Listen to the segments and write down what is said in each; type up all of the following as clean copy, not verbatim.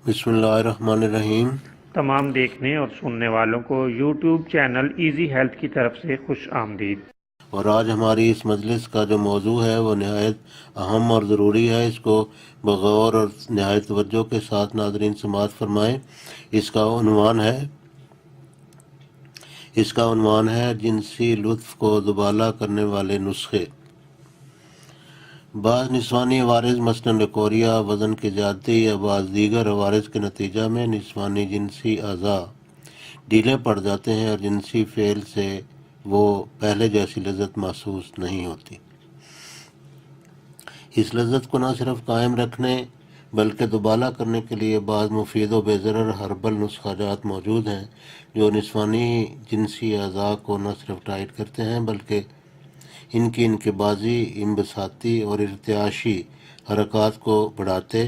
بسم اللہ الرحمن الرحیم۔ تمام دیکھنے اور سننے والوں کو یوٹیوب چینل ایزی ہیلتھ کی طرف سے خوش آمدید۔ اور آج ہماری اس مجلس کا جو موضوع ہے وہ نہایت اہم اور ضروری ہے، اس کو بغور اور نہایت توجہ کے ساتھ ناظرین سماعت فرمائیں۔ اس کا عنوان ہے جنسی لطف کو دوبالا کرنے والے نسخے۔ بعض نسوانی عوارض مثلاً لیکوریا، وزن کی زیادتی یا بعض دیگر عوارض کے نتیجہ میں نسوانی جنسی اعضاء ڈھیلے پڑ جاتے ہیں اور جنسی فعل سے وہ پہلے جیسی لذت محسوس نہیں ہوتی۔ اس لذت کو نہ صرف قائم رکھنے بلکہ دوبالا کرنے کے لیے بعض مفید و بے ضرر ہربل نسخہ جات موجود ہیں جو نسوانی جنسی اعضاء کو نہ صرف ٹائٹ کرتے ہیں بلکہ ان کی انقباضی، انبساطی اور ارتعاشی حرکات کو بڑھاتے،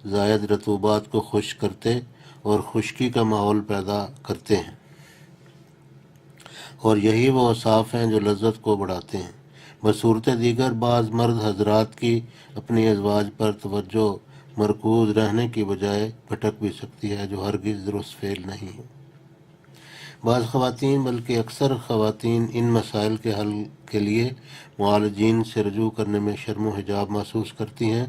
زائد رطوبات کو خشک کرتے اور خشکی کا ماحول پیدا کرتے ہیں، اور یہی وہ اوصاف ہیں جو لذت کو بڑھاتے ہیں۔ بصورت دیگر بعض مرد حضرات کی اپنی ازواج پر توجہ مرکوز رہنے کی بجائے بھٹک بھی سکتی ہے، جو ہرگز درست فعل نہیں ہے۔ بعض خواتین بلکہ اکثر خواتین ان مسائل کے حل کے لیے معالجین سے رجوع کرنے میں شرم و حجاب محسوس کرتی ہیں،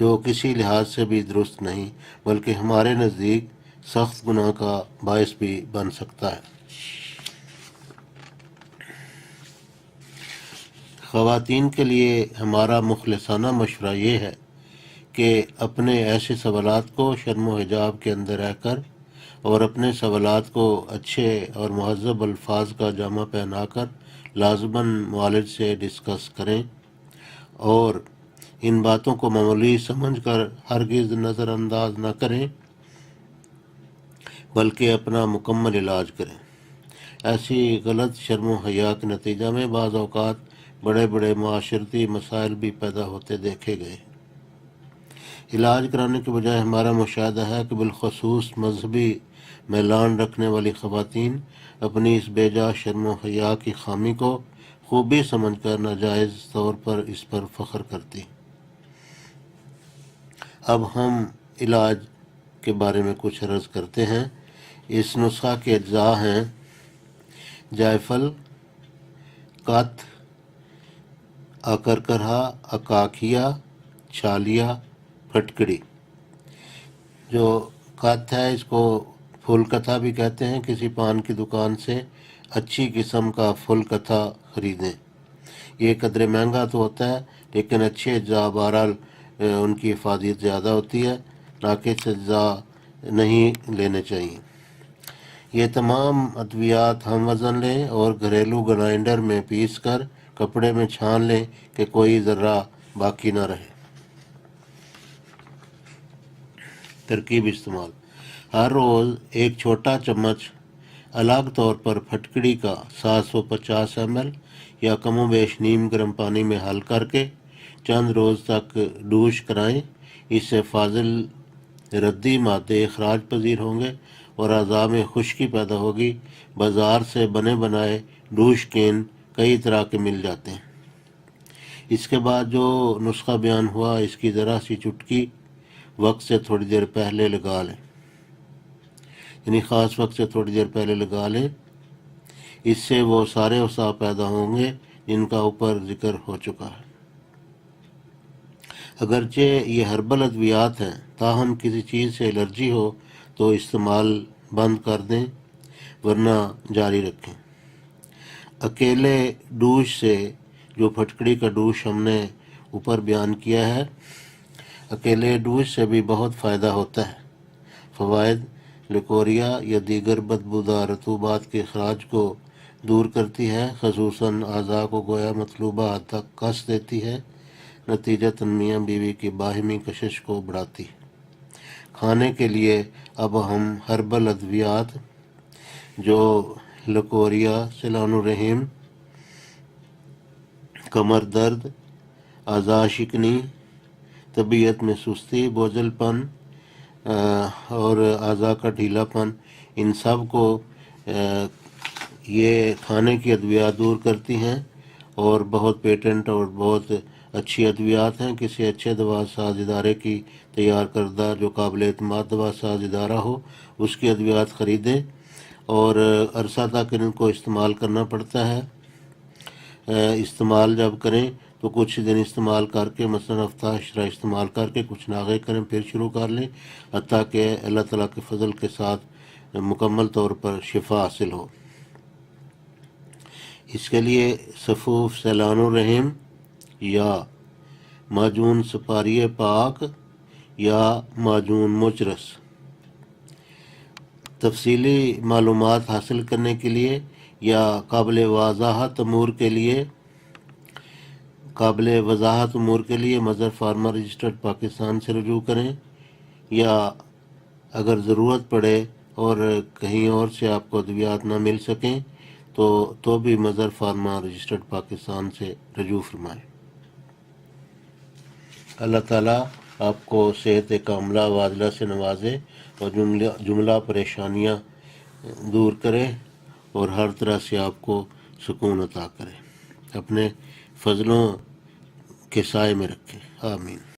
جو کسی لحاظ سے بھی درست نہیں بلکہ ہمارے نزدیک سخت گناہ کا باعث بھی بن سکتا ہے۔ خواتین کے لیے ہمارا مخلصانہ مشورہ یہ ہے کہ اپنے ایسے سوالات کو شرم و حجاب کے اندر رہ کر اور اپنے سوالات کو اچھے اور مہذب الفاظ کا جامہ پہنا کر لازماً معالج سے ڈسکس کریں، اور ان باتوں کو معمولی سمجھ کر ہرگز نظر انداز نہ کریں بلکہ اپنا مکمل علاج کریں۔ ایسی غلط شرم و حیا کے نتیجہ میں بعض اوقات بڑے بڑے معاشرتی مسائل بھی پیدا ہوتے دیکھے گئے۔ علاج کرانے کے بجائے ہمارا مشاہدہ ہے کہ بالخصوص مذہبی میلان رکھنے والی خواتین اپنی اس بے جا شرم و حیا کی خامی کو خوبی سمجھ کر ناجائز طور پر اس پر فخر کرتی۔ اب ہم علاج کے بارے میں کچھ عرض کرتے ہیں۔ اس نسخہ کے اجزاء ہیں: جائفل، کت، اکرکرہا، اکاکھیا، چھالیا، پھٹکڑی۔ جو کت ہے اس کو پھول کتھا بھی کہتے ہیں۔ کسی پان کی دکان سے اچھی قسم کا پھول کتھا خریدیں۔ یہ قدرے مہنگا تو ہوتا ہے لیکن اچھے اجزاء بہرحال ان کی افادیت زیادہ ہوتی ہے، ناقص اجزاء نہیں لینے چاہیے۔ یہ تمام ادویات ہم وزن لیں اور گھریلو گرائنڈر میں پیس کر کپڑے میں چھان لیں کہ کوئی ذرہ باقی نہ رہے۔ ترکیب استعمال: ہر روز ایک چھوٹا چمچ الگ طور پر پھٹکڑی کا 750 ml یا کم و بیش نیم گرم پانی میں حل کر کے چند روز تک ڈوش کرائیں۔ اس سے فاضل ردی مادے اخراج پذیر ہوں گے اور اعضاء میں خشکی پیدا ہوگی۔ بازار سے بنے بنائے ڈوش کین کئی طرح کے مل جاتے ہیں۔ اس کے بعد جو نسخہ بیان ہوا اس کی ذرا سی چٹکی وقت سے تھوڑی دیر پہلے لگا لیں، یعنی خاص وقت سے تھوڑی دیر پہلے لگا لیں۔ اس سے وہ سارے اوصاف پیدا ہوں گے جن کا اوپر ذکر ہو چکا ہے۔ اگرچہ یہ ہربل ادویات ہیں تاہم کسی چیز سے الرجی ہو تو استعمال بند کر دیں ورنہ جاری رکھیں۔ اکیلے ڈوش سے، جو پھٹکڑی کا ڈوش ہم نے اوپر بیان کیا ہے، اکیلے ڈوش سے بھی بہت فائدہ ہوتا ہے۔ فوائد: لیکوریا یا دیگر بدبودار رطوبات کے اخراج کو دور کرتی ہے، خصوصاً اعضاء کو گویا مطلوبہ حد تک کس دیتی ہے، نتیجتاً میاں بیوی کی باہمی کشش کو بڑھاتی ہے۔ کھانے کے لیے اب ہم ہربل ادویات جو لیکوریا، سیلان الرحم، کمر درد، اعضاء شکنی، طبیعت میں سستی، بوجھل پن اور اعضاء کا ڈھیلا پن، ان سب کو یہ کھانے کی ادویات دور کرتی ہیں اور بہت پیٹنٹ اور بہت اچھی ادویات ہیں کسی اچھے دوا ساز ادارے کی تیار کردہ جو قابل اعتماد دوا ساز ادارہ ہو اس کی ادویات خریدیں اور عرصہ تک ان کو استعمال کرنا پڑتا ہے۔ استعمال جب کریں تو کچھ دن استعمال کر کے مثلاً ہفتہ اشرہ استعمال کر کے کچھ ناغے کریں پھر شروع کر لیں حتیٰ کہ اللہ تعالیٰ کے فضل کے ساتھ مکمل طور پر شفا حاصل ہو۔ اس کے لیے صفوف سیلان الرحم یا معجون سپاری پاک یا معجون مچرس۔ تفصیلی معلومات حاصل کرنے کے لیے یا قابل وضاحت امور کے لیے مدر فارما رجسٹرڈ پاکستان سے رجوع کریں، یا اگر ضرورت پڑے اور کہیں اور سے آپ کو ادویات نہ مل سکیں تو بھی مدر فارما رجسٹرڈ پاکستان سے رجوع فرمائیں۔ اللہ تعالیٰ آپ کو صحت کاملہ واجلہ سے نوازے اور جملہ پریشانیاں دور کرے اور ہر طرح سے آپ کو سکون عطا کرے، اپنے فضلوں کے سائے میں رکھے، آمین۔